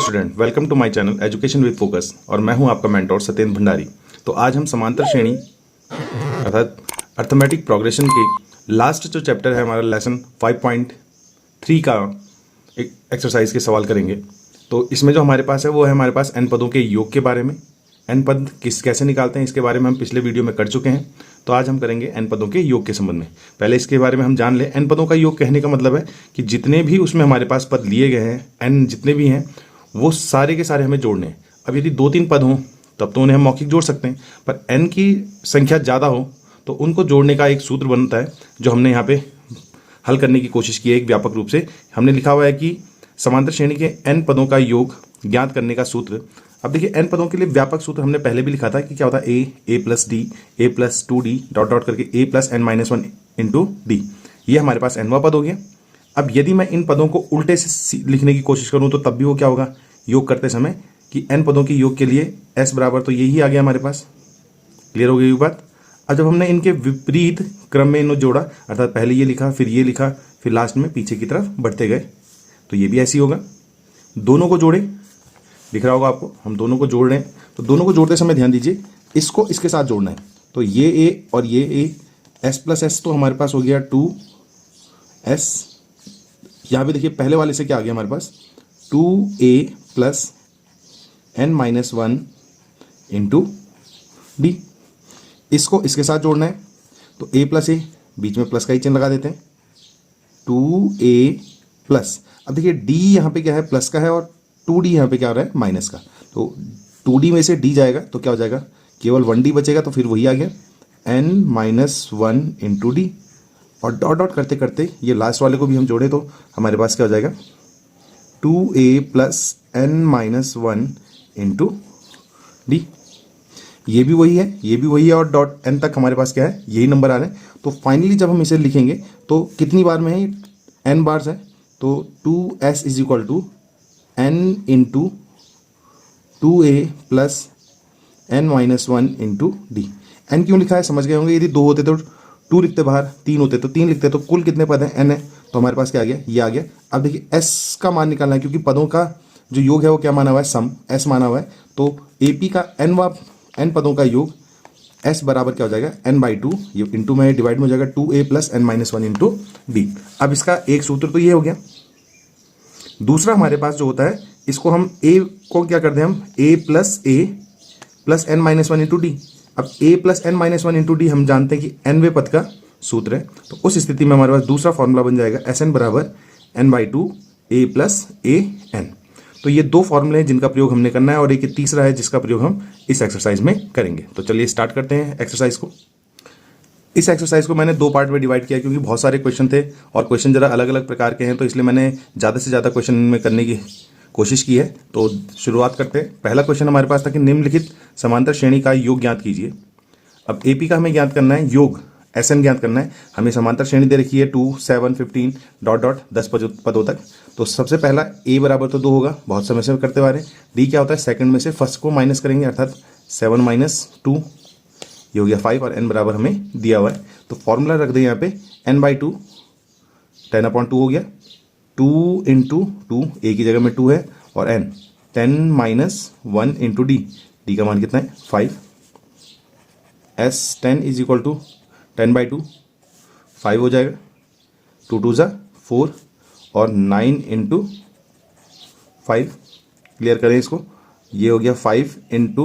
Student, welcome to my channel education with focus और मैं हूं आपका मेंटोर सत्येंद्र भंडारी। तो आज हम समांतर श्रेणी अर्थात अर्थमेटिक प्रोग्रेशन के लास्ट जो चैप्टर है हमारा लेसन 5.3 का एक एक्सरसाइज के सवाल करेंगे। तो इसमें जो हमारे पास है वो है हमारे पास एन पदों के योग के बारे में। एन पद कैसे निकालते हैं इसके बारे में हम पिछले वीडियो में कर चुके हैं। तो आज हम करेंगे एन पदों के योग के संबंध में। पहले इसके बारे में हम जान लें। एन पदों का योग कहने का मतलब है कि जितने भी उसमें हमारे पास पद लिए गए हैं, एन जितने भी हैं वो सारे के सारे हमें जोड़ने हैं। अब यदि 2-3 पद हों तब तो उन्हें हम मौखिक जोड़ सकते हैं, पर एन की संख्या ज़्यादा हो तो उनको जोड़ने का एक सूत्र बनता है जो हमने यहाँ पे हल करने की कोशिश की है। एक व्यापक रूप से हमने लिखा हुआ है कि समांतर श्रेणी के एन पदों का योग ज्ञात करने का सूत्र। अब देखिए, एन पदों के लिए व्यापक सूत्र हमने पहले भी लिखा था कि क्या होता है A plus D, A plus 2d dot dot करके A plus N minus 1 into D. ये हमारे पास एनवा पद हो गया। अब यदि मैं इन पदों को उल्टे से लिखने की कोशिश करूं तो तब भी वो क्या होगा, योग करते समय कि एन पदों के योग के लिए एस बराबर तो यही आ गया हमारे पास। क्लियर हो गई ये बात। अब जब हमने इनके विपरीत क्रम में इन्हें जोड़ा, अर्थात पहले ये लिखा, फिर ये लिखा, फिर लास्ट में पीछे की तरफ बढ़ते गए, तो ये भी ऐसे ही होगा। दोनों को जोड़े, दिख रहा होगा आपको, हम दोनों को जोड़ रहे हैं। तो दोनों को जोड़ते समय ध्यान दीजिए, इसको इसके साथ जोड़ना है। तो ये ए और ये ए, एस प्लस एस तो हमारे पास हो गया 2s। यहाँ पे देखिए पहले वाले से क्या आ गया हमारे पास 2a plus n minus 1 into D. इसको इसके साथ जोड़ना है तो a प्लस ए, बीच में प्लस का ही चिन्ह लगा देते हैं, 2a प्लस। अब देखिए d यहाँ पे क्या है, प्लस का है, और 2d यहाँ पे क्या हो रहा है, माइनस का। तो 2d में से d जाएगा तो क्या हो जाएगा, केवल 1d बचेगा। तो फिर वही आ गया n माइनस 1 इंटू डी, और डॉट डॉट करते करते ये लास्ट वाले को भी हम जोड़े तो हमारे पास क्या हो जाएगा 2a plus n minus 1 into D. ये भी वही है, ये भी वही है, और डॉट एन तक हमारे पास क्या है, यही नंबर आ रहे हैं। तो फाइनली जब हम इसे लिखेंगे तो कितनी बार में है, n बार है। तो 2s is equal to n into 2a plus n minus 1 into D. N क्यों लिखा है समझ गए होंगे। यदि 2 होते तो 2 लिखते बाहर, 3 होते तो 3 लिखते, तो कुल कितने पद हैं, n है। तो हमारे पास क्या आ गया, ये आ गया। अब देखिए s का मान निकालना है, क्योंकि पदों का जो योग है वो क्या माना हुआ है, सम, s माना हुआ है। तो AP का n पदों का योग s बराबर क्या हो जाएगा, n/2, ये इंटू में डिवाइड में हो जाएगा 2a plus n minus 1 into D. अब इसका एक सूत्र तो ये हो गया। दूसरा हमारे पास जो होता है, इसको हम a को क्या करते हैं, हम a plus n minus 1 into D. अब a plus n minus 1 into D हम जानते हैं कि nवें पद का सूत्र है। तो उस स्थिति में हमारे पास दूसरा फॉर्मूला बन जाएगा Sn बराबर n/2 a plus a n। तो ये 2 फॉर्मूले हैं जिनका प्रयोग हमने करना है, और एक तीसरा है जिसका प्रयोग हम इस एक्सरसाइज में करेंगे। तो चलिए स्टार्ट करते हैं एक्सरसाइज को। इस एक्सरसाइज को मैंने 2 पार्ट में डिवाइड किया, क्योंकि बहुत सारे क्वेश्चन थे और क्वेश्चन जरा अलग अलग प्रकार के हैं, तो इसलिए मैंने ज़्यादा से ज़्यादा क्वेश्चन में करने की कोशिश की है। तो शुरुआत करते हैं। पहला क्वेश्चन हमारे पास था कि निम्नलिखित समांतर श्रेणी का योग ज्ञात कीजिए। अब AP का हमें ज्ञात करना है योग, SN ज्ञात करना है। हमें समांतर श्रेणी दे रखी है 2, 7, 15 डॉट डॉट 10 पदों तक। तो सबसे पहला A बराबर तो 2 होगा, बहुत समय से करते हुए आ रहे हैं। D क्या होता है, सेकंड में से फर्स्ट को माइनस करेंगे, अर्थात 7 माइनस 2, ये हो गया 5, और n बराबर हमें दिया हुआ है। तो फॉर्मूला रख दें यहाँ पे n/2, 10/2 हो गया, 2 इंटू 2, A की जगह में 2 है, और n 10 minus 1 into D. D का मान कितना है, 5। S10 इज इक्वल टू 10/2, 5 हो जाएगा, 2 2 ज़ा 4, और 9 इंटू 5। क्लियर करें इसको, ये हो गया 5 इंटू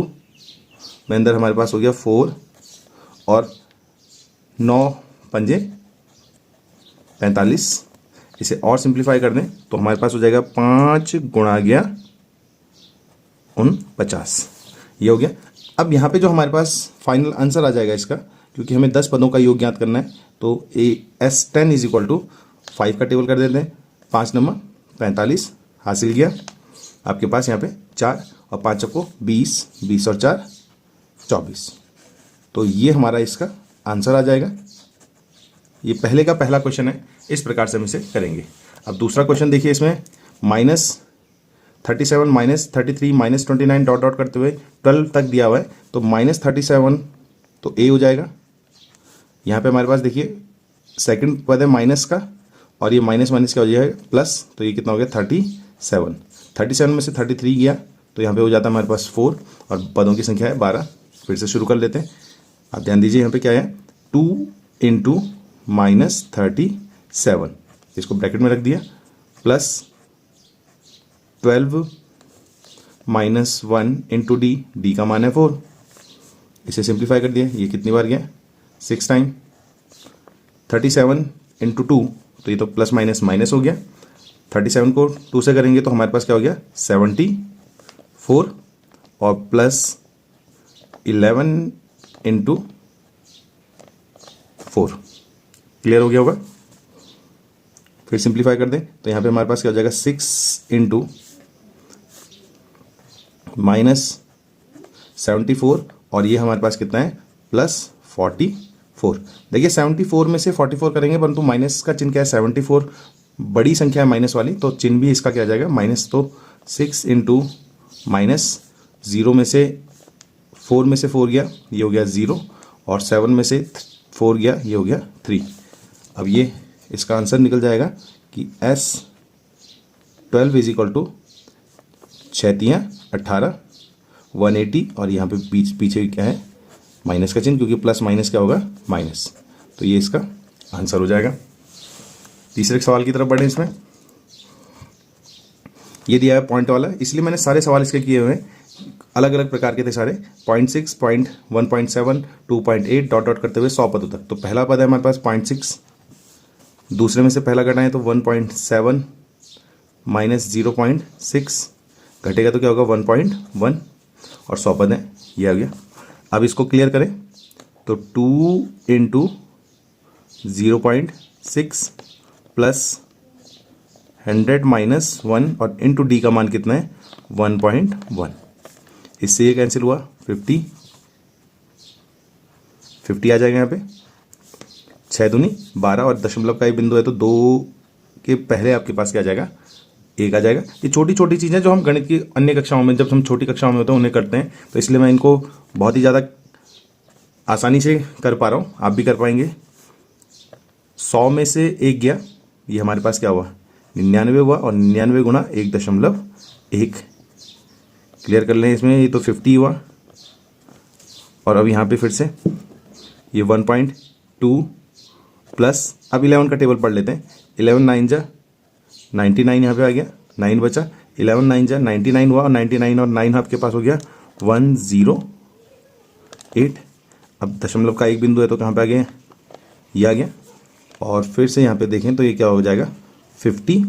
में अंदर हमारे पास हो गया 4, और 9 पंजे 45। इसे और सिंप्लीफाई कर दें तो हमारे पास हो जाएगा 5 गुणा गया 49, ये हो गया। अब यहाँ पे जो हमारे पास फाइनल आंसर आ जाएगा इसका, क्योंकि हमें 10 पदों का योग ज्ञात करना है, तो S10 इज इक्वल टू 5 का टेबल कर देते हैं, 5 नंबर 45 हासिल किया। आपके पास यहाँ पे 4 और 5 चौको 20, 20 और 4 24। तो ये हमारा इसका आंसर आ जाएगा। ये पहले का पहला क्वेश्चन है, इस प्रकार से हम इसे करेंगे। अब दूसरा क्वेश्चन देखिए, इसमें -37 -33 -29 डॉट डॉट करते हुए 12 तक दिया हुआ है। तो -37 तो A हो जाएगा। यहाँ पे हमारे पास देखिए सेकंड पद है माइनस का, और ये माइनस माइनस क्या हो जाएगा प्लस, तो ये कितना हो गया 37। 37 में से 33 गया तो यहाँ पे हो जाता है हमारे पास 4 और पदों की संख्या है 12। फिर से शुरू कर लेते हैं। आप ध्यान दीजिए यहाँ पे क्या है, 2 इंटू -37, इसको ब्रैकेट में रख दिया, प्लस 12 -1 इंटू डी का मान है 4, इसे सिंप्लीफाई कर दिया। ये कितनी बार गया, 6 टाइम। 37 इंटू 2, तो ये तो प्लस माइनस माइनस हो गया। 37 को 2 से करेंगे तो हमारे पास क्या हो गया, 74, और प्लस 11 इंटू 4। क्लियर हो गया होगा। फिर सिंप्लीफाई कर दें तो यहाँ पे हमारे पास क्या हो जाएगा, 6 इंटू -74, और ये हमारे पास कितना है, +44। देखिए 74 में से 44 करेंगे, परंतु माइनस का चिन्ह क्या है, 74 बड़ी संख्या है माइनस वाली, तो चिन्ह भी इसका क्या आ जाएगा, माइनस। तो 6 इंटू -0 में से 4 में से 4 गया, ये हो गया 0, और 7 में से 4 गया, ये हो गया 3। अब ये इसका आंसर निकल जाएगा कि S12 = 6×3 = 18, 180, और यहाँ पे पीछे क्या है, माइनस का चिन्ह, क्योंकि प्लस माइनस क्या होगा, माइनस। तो ये इसका आंसर हो जाएगा। तीसरे सवाल की तरफ बढ़े। इसमें ये दिया है पॉइंट वाला, इसलिए मैंने सारे सवाल इसके किए हुए हैं, अलग अलग प्रकार के थे सारे। 0.6, 1.7, 2.8 डॉट करते हुए 100 पदों तक। तो पहला पद है हमारे पास 0.6, दूसरे में से पहला घटाएं तो 1.7 माइनस 0.6 घटेगा तो क्या होगा, 1.1, और 100 पद है, ये आ गया। अब इसको क्लियर करें तो 2 इंटू 0.6 प्लस 100 माइनस 1, और इंटू डी का मान कितना है, 1.1। इससे ये कैंसिल हुआ, 50 आ जाएगा यहाँ पे। 6 दूनी 12, और दशमलव का एक बिंदु है तो 2 के पहले आपके पास क्या आ जाएगा, 1 आ जाएगा। ये छोटी छोटी चीज़ें जो हम गणित की अन्य कक्षाओं में, जब हम छोटी कक्षाओं में होते हैं उन्हें करते हैं, तो इसलिए मैं इनको बहुत ही ज़्यादा आसानी से कर पा रहा हूँ, आप भी कर पाएंगे। 100 में से 1 गया, ये हमारे पास क्या हुआ, 99 हुआ, और 99 गुणा 1.1। क्लियर कर लें इसमें, ये तो 50 हुआ, और अब यहाँ पे फिर से ये 1.2 प्लस, अब 11 का टेबल पढ़ लेते हैं। 11 9 जा 99, यहाँ पे आ गया, 9 बचा, 11 9 जा 99 हुआ, और 99 और 9 आपके पास हो गया 108। अब दशमलव का एक बिंदु है तो कहाँ पे आ गया, ये आ गया, और फिर से यहाँ पे देखें तो ये क्या हो जाएगा, 50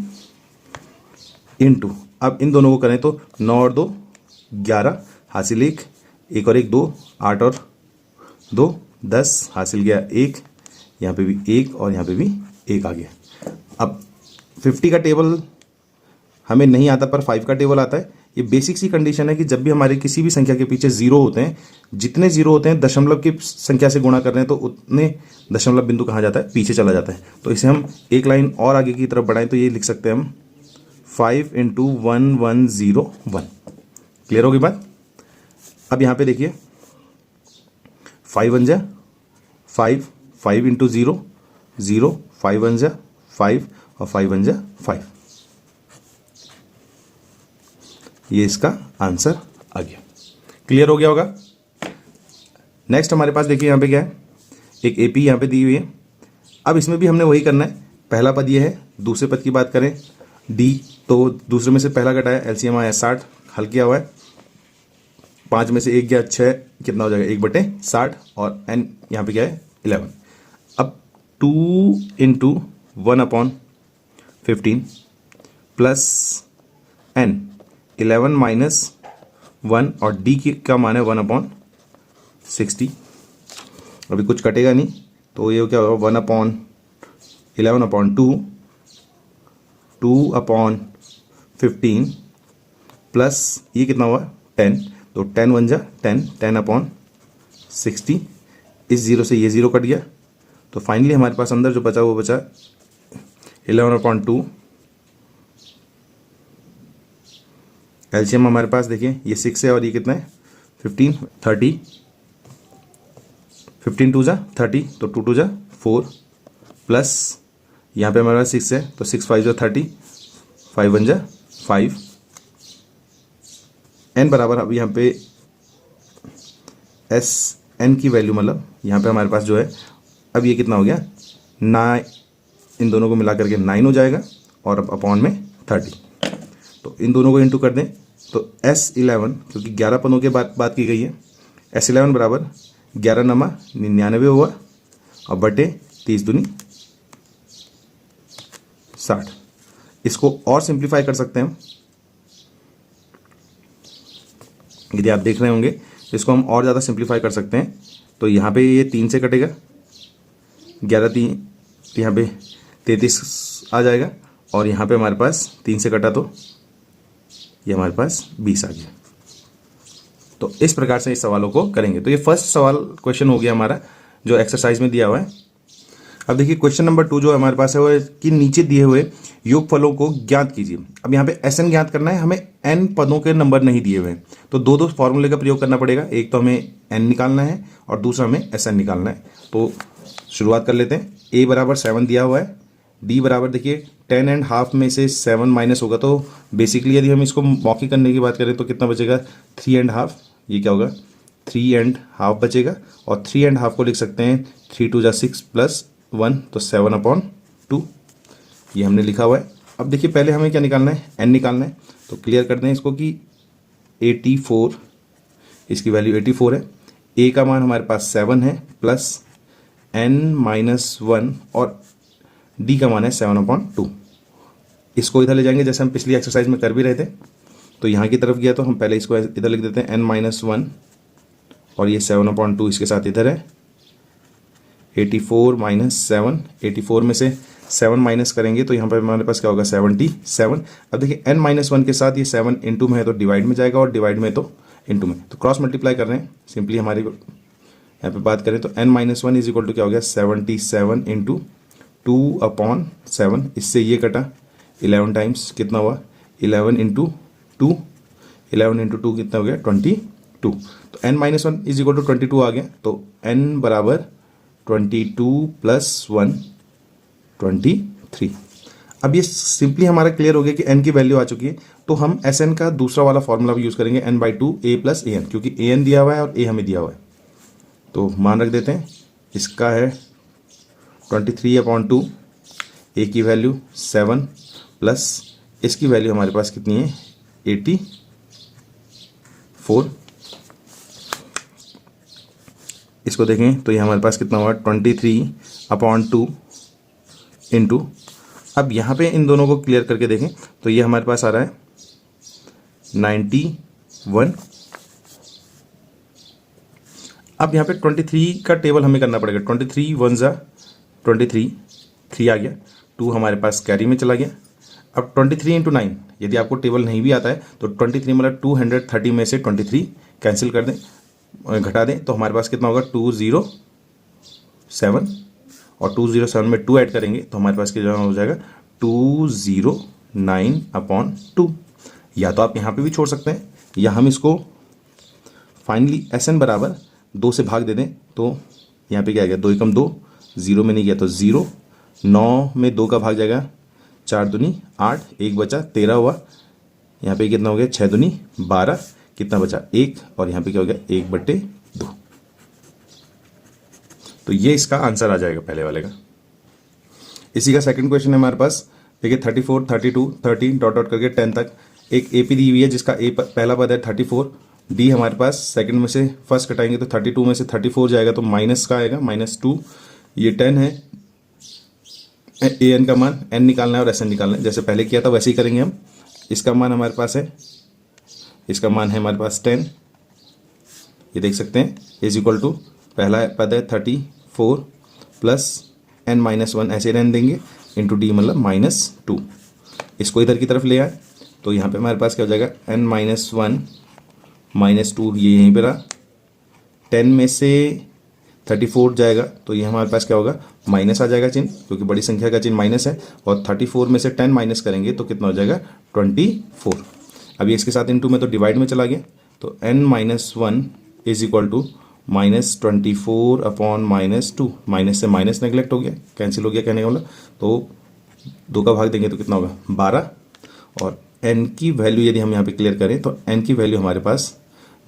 इंटू, अब इन दोनों को करें तो 9 और 2 11 हासिल 1, 1 और 1 2, 8 और 2 10 हासिल गया 1, यहाँ पे भी 1 और यहाँ पे भी 1 आ गया। अब 50 का टेबल हमें नहीं आता पर 5 का टेबल आता है। ये बेसिक सी कंडीशन है कि जब भी हमारे किसी भी संख्या के पीछे 0 होते हैं, जितने 0 होते हैं दशमलव की संख्या से गुणा कर रहे हैं तो उतने दशमलव बिंदु कहाँ जाता है, पीछे चला जाता है। तो इसे हम एक लाइन और आगे की तरफ बढ़ाएं तो ये लिख सकते हैं हम 5 इंटू 1101। क्लियर होगी बात। अब यहाँ पे देखिए 5 1 जा 5, 5 इंटू 0 0, 5 1 जा 5, और 5 1 जा 5। ये इसका आंसर आ गया। क्लियर हो गया होगा। नेक्स्ट हमारे पास देखिए यहाँ पे क्या है, एक एपी यहाँ पे दी हुई है। अब इसमें भी हमने वही करना है। पहला पद ये है, दूसरे पद की बात करें डी, तो दूसरे में से पहला घटाया, एलसीएम आया 60, हल किया हुआ है। 5 में से 1 गया 6, कितना हो जाएगा 1/60, और एन यहाँ पे क्या है 11। अब 2 इंटू 1/15 प्लस एन 11 माइनस 1, और डी की का मान है 1/60। अभी कुछ कटेगा नहीं तो ये क्या होगा 1/11/2 2/15 प्लस ये कितना हुआ 10, तो 10 1 जा 10, 10/60। इस 0 से ये 0 कट गया, तो फाइनली हमारे पास अंदर जो बचा वो बचा 11/2। एलसीएम हमारे पास देखिए ये 6 है और ये कितना है 15, 30, 15 2 जा 30, तो 2 2 जा 4, प्लस यहाँ पे हमारे पास 6 है तो 6 5 जा 30, 5 1 जा 5, n बराबर अब यहाँ पे एस एन की वैल्यू मतलब यहाँ पे हमारे पास जो है अब ये कितना हो गया 9, इन दोनों को मिला करके 9 हो जाएगा और अब अपॉन में 30। तो इन दोनों को इंटू कर दें तो S11 क्योंकि 11 पदों के बात की गई है, S11 बराबर 11 नमा 99 हुआ और बटे 30 दूनी 60। इसको और सिंप्लीफाई कर सकते हैं हम, यदि आप देख रहे होंगे इसको हम और ज़्यादा सिंप्लीफाई कर सकते हैं। तो यहाँ पे ये 3 से कटेगा, 11 3 यहाँ पे 33 आ जाएगा और यहाँ पे हमारे पास 3 से कटा तो ये हमारे पास 20 आ गया। तो इस प्रकार से इस सवालों को करेंगे। तो ये फर्स्ट सवाल क्वेश्चन हो गया हमारा जो एक्सरसाइज में दिया हुआ है। अब देखिए क्वेश्चन नंबर 2 जो हमारे पास है वो है कि नीचे दिए हुए योगफलों को ज्ञात कीजिए। अब यहाँ पे एस एन ज्ञात करना है, हमें एन पदों के नंबर नहीं दिए हुए हैं तो दो फॉर्मूले का प्रयोग करना पड़ेगा। एक तो हमें एन निकालना है और दूसरा हमें एस एन निकालना है। तो शुरुआत कर लेते हैं। ए बराबर 7 दिया हुआ है, डी बराबर देखिए 10.5 में से 7 माइनस होगा तो बेसिकली यदि हम इसको मौखिक करने की बात करें तो कितना बचेगा 3.5, ये क्या होगा 3.5 बचेगा और 3.5 को लिख सकते हैं 3 2 6 प्लस 1 तो 7/2 ये हमने लिखा हुआ है। अब देखिए पहले हमें क्या निकालना है एन निकालना है तो क्लियर कर दें इसको कि 84 इसकी वैल्यू 84 है, ए का मान हमारे पास 7 है प्लस n-1 और डी का मान है 7/2। इसको इधर ले जाएंगे जैसे हम पिछली एक्सरसाइज में कर भी रहे थे। तो यहाँ की तरफ गया तो हम पहले इसको इधर लिख देते हैं n-1 और ये 7/2 इसके साथ इधर है 84 माइनस 7, 84 में से 7 माइनस करेंगे तो यहाँ पर हमारे पास क्या होगा 77। अब देखिए n-1 के साथ ये 7 इंटू में है तो डिवाइड में जाएगा और डिवाइड में तो इंटू में, तो क्रॉस मल्टीप्लाई कर रहे हैं सिंपली हमारे यहाँ पे बात करें तो n-1 इज इक्वल टू क्या हो गया 77 इंटू 2/7। इससे ये कटा 11 टाइम्स कितना हुआ 11 इंटू 2, 11 इंटू 2 कितना हो गया 22। तो n-1 इज इक्वल टू 22 आ गया तो n बराबर 22 प्लस 1 23। अब ये सिंपली हमारा क्लियर हो गया कि n की वैल्यू आ चुकी है। तो हम Sn का दूसरा वाला फॉर्मूला भी यूज़ करेंगे n/2 a प्लस an, क्योंकि an दिया हुआ है और a हमें दिया हुआ है। तो मान रख देते हैं, इसका है 23/2, a की वैल्यू 7 प्लस इसकी वैल्यू हमारे पास कितनी है 84। इसको देखें तो ये हमारे पास कितना हुआ 23/2 इंटू, अब यहाँ पे इन दोनों को क्लियर करके देखें तो ये हमारे पास आ रहा है 91। अब यहाँ पे 23 का टेबल हमें करना पड़ेगा। 23 1 जा 23, 3 आ गया, 2 हमारे पास कैरी में चला गया। अब 23 इंटू 9 यदि आपको टेबल नहीं भी आता है तो 23 मतलब 230 में से 23 कैंसिल कर दें, घटा दें तो हमारे पास कितना होगा 207 और 207 में 2 ऐड करेंगे तो हमारे पास क्या हो जाएगा 209/2। या तो आप यहाँ पे भी छोड़ सकते हैं या हम इसको फाइनली Sn बराबर 2 से भाग दे दें तो यहाँ पे क्या आ गया 2 एकम 2, 0 में नहीं गया तो 0, 9 में 2 का भाग जाएगा 4 दूनी 8, 1 बचा 13 हुआ, यहाँ पे कितना हो गया 6 दूनी 12, कितना बचा 1 और यहाँ पे क्या हो गया 1/2। तो ये इसका आंसर आ जाएगा पहले वाले का। इसी का सेकंड क्वेश्चन है हमारे पास, देखिए 34 32 30 डॉट डॉट करके 10 तक एक एपी दी हुई है जिसका पहला पद है 34, डी हमारे पास सेकंड में से फर्स्ट कटाएंगे तो 32 में से 34 जाएगा तो माइनस का आएगा -2, ये 10 है, ए एन का मान एन निकालना है और एस एन निकालना है, जैसे पहले किया था वैसे ही करेंगे हम। इसका मान हमारे पास है, इसका मान है हमारे पास 10, ये देख सकते हैं इज इक्वल टू पहला पद है 34 प्लस n-1 ऐसे रहने देंगे इंटू डी मतलब -2। इसको इधर की तरफ ले आए तो यहाँ पे हमारे पास क्या हो जाएगा n-1 -2, ये यहीं पे रहा, 10 में से 34 जाएगा तो ये हमारे पास क्या होगा माइनस आ जाएगा चिन्ह, क्योंकि बड़ी संख्या का चिन्ह माइनस है, और 34 में से 10 माइनस करेंगे तो कितना हो जाएगा 24। अभी इसके साथ इंटू में तो डिवाइड में चला गया तो n-1 is equal to -24/-2, minus से माइनस नेगलेक्ट हो गया, कैंसिल हो गया कहने का मतलब, तो 2 का भाग देंगे तो कितना होगा 12 और एन की वैल्यू यदि हम यहाँ पे क्लियर करें तो एन की वैल्यू हमारे पास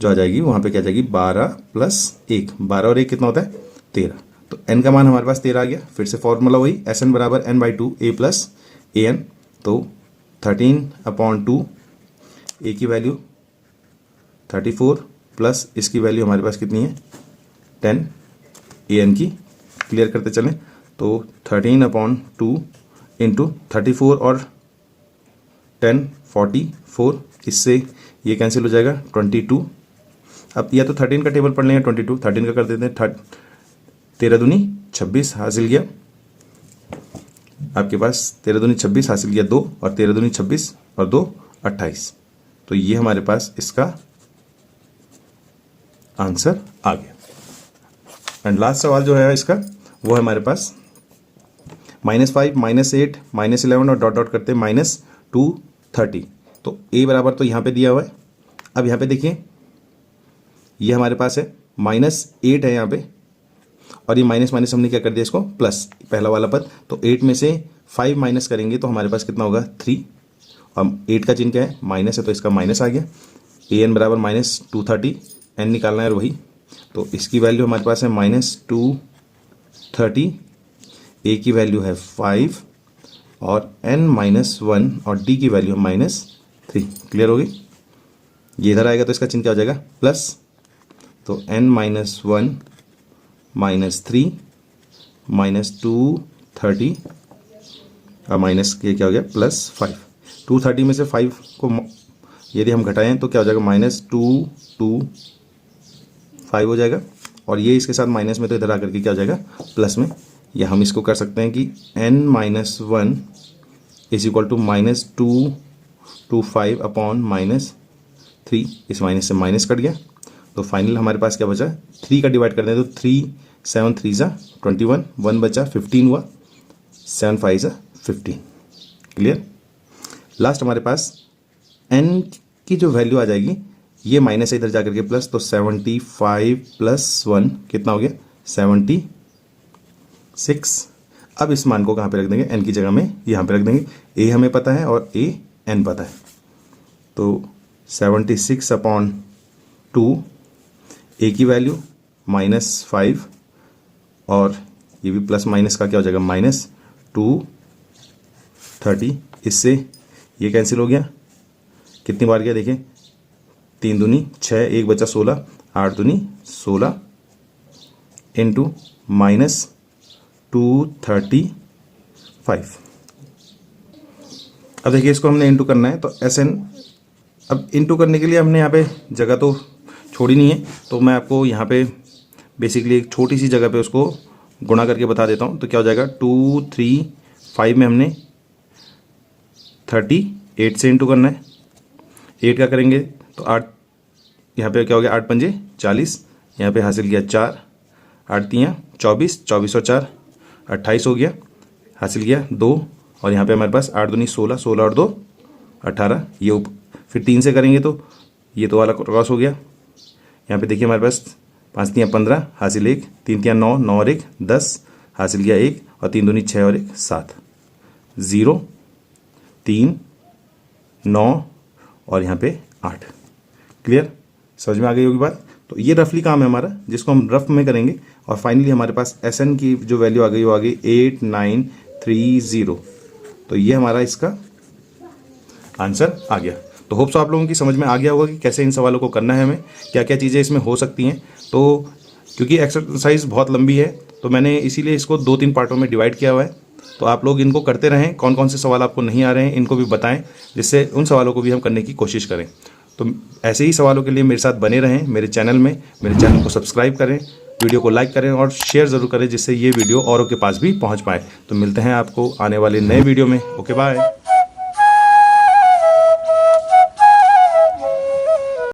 जो आ जाएगी वहाँ पे क्या आ जाएगी 12 प्लस 1, 12 और 1 कितना होता है 13। तो एन का मान हमारे पास 13 आ गया। फिर से फॉर्मूला वही एस एन बराबर N by 2 A plus A N. तो 13/2 ए की वैल्यू 34 प्लस इसकी वैल्यू हमारे पास कितनी है 10 ए एन की। क्लियर करते चलें तो 13/2 इंटू 34 और 10 44, इससे ये कैंसिल हो जाएगा 22। अब या तो 13 का टेबल पढ़ लें या 22, 13 का कर देते हैं 13 दूनी 26 हासिल किया आपके पास 13 दूनी 26 हासिल किया 2 और 13 दूनी 26 और 2 28। तो ये हमारे पास इसका आंसर आ गया। एंड लास्ट सवाल जो है इसका वो है हमारे पास -5 -8 -11 और डॉट डॉट करते -230। तो a बराबर तो यहाँ पे दिया हुआ है। अब यहाँ पे देखिए ये हमारे पास है -8 है यहाँ पे और ये माइनस माइनस हमने क्या कर दिया इसको प्लस, पहला वाला पद। तो 8 में से 5 माइनस करेंगे तो हमारे पास कितना होगा 3। और 8 का चिन्ह क्या है माइनस है तो इसका माइनस आ गया। ए एन बराबर -230, एन निकालना है वही। तो इसकी वैल्यू हमारे पास है -230, ए की वैल्यू है 5 और n-1 और डी की वैल्यू है -3। क्लियर हो गई। ये इधर आएगा तो इसका चिन्ह क्या हो जाएगा प्लस। तो n-1 -3 -230 और माइनस के क्या हो गया +5। 230 में से 5 को यदि हम घटाएं तो क्या हो जाएगा -225 हो जाएगा। और ये इसके साथ माइनस में तो इधर आकर के क्या हो जाएगा प्लस में। या हम इसको कर सकते हैं कि n-1 इज इक्वल टू -225/-3। इस माइनस से माइनस कट गया तो फाइनल हमारे पास क्या बचा 3 का डिवाइड कर दें तो 3 7 3 21, 1 बचा 15 हुआ, 7 5 15। क्लियर। लास्ट हमारे पास n की जो वैल्यू आ जाएगी ये माइनस है इधर जाकर के प्लस। तो 75 + 1 कितना हो गया 76। अब इस मान को कहाँ पे रख देंगे n की जगह में यहाँ पे रख देंगे। a हमें पता है और a n पता है। तो 76/2 a की वैल्यू -5 और ये भी प्लस माइनस का क्या हो जाएगा -230। इससे ये कैंसिल हो गया। कितनी बार गया देखिए 3 दूनी 6, 1 बचा 16, 8 दूनी 16 इंटू -235। अब देखिए इसको हमने इंटू करना है तो SN। अब इंटू करने के लिए हमने यहाँ पे जगह तो छोड़ी नहीं है तो मैं आपको यहाँ पे बेसिकली एक छोटी सी जगह पे उसको गुणा करके बता देता हूँ। तो क्या हो जाएगा 235 में हमने 38 से इंटू करना है। 8 का करेंगे तो 8, यहाँ पे क्या हो गया 8 पंजे 40, यहाँ पे हासिल किया 4, 8 3 24, 24 और 4 28 हो गया, हासिल किया 2 और यहाँ पे हमारे पास 8 दूनी 16, 16 और 2 18। ये फिर 3 से करेंगे तो ये तो वाला क्रॉस हो गया। यहाँ पे देखिए हमारे पास 5 3 15 हासिल 1, 3 3 9, 9 और 1 10 हासिल किया 1 और 3 दूनी 6 और 1 7 0 3 9 और यहाँ पे 8। क्लियर, समझ में आ गई होगी बात। तो ये रफली काम है हमारा जिसको हम रफ में करेंगे और फाइनली हमारे पास SN की जो वैल्यू आ गई वो आ गई 8930। तो ये हमारा इसका आंसर आ गया। तो होप्स आप लोगों की समझ में आ गया होगा कि कैसे इन सवालों को करना है, हमें क्या क्या चीज़ें इसमें हो सकती हैं। तो क्योंकि एक्सरसाइज बहुत लंबी है तो मैंने इसीलिए इसको 2-3 पार्टों में डिवाइड किया हुआ है। तो आप लोग इनको करते रहें, कौन कौन से सवाल आपको नहीं आ रहे हैं इनको भी बताएं जिससे उन सवालों को भी हम करने की कोशिश करें। तो ऐसे ही सवालों के लिए मेरे साथ बने रहें मेरे चैनल में। मेरे चैनल को सब्सक्राइब करें, वीडियो को लाइक करें और शेयर ज़रूर करें जिससे ये वीडियो औरों के पास भी पहुँच पाए। तो मिलते हैं आपको आने वाले नए वीडियो में। Okay bye.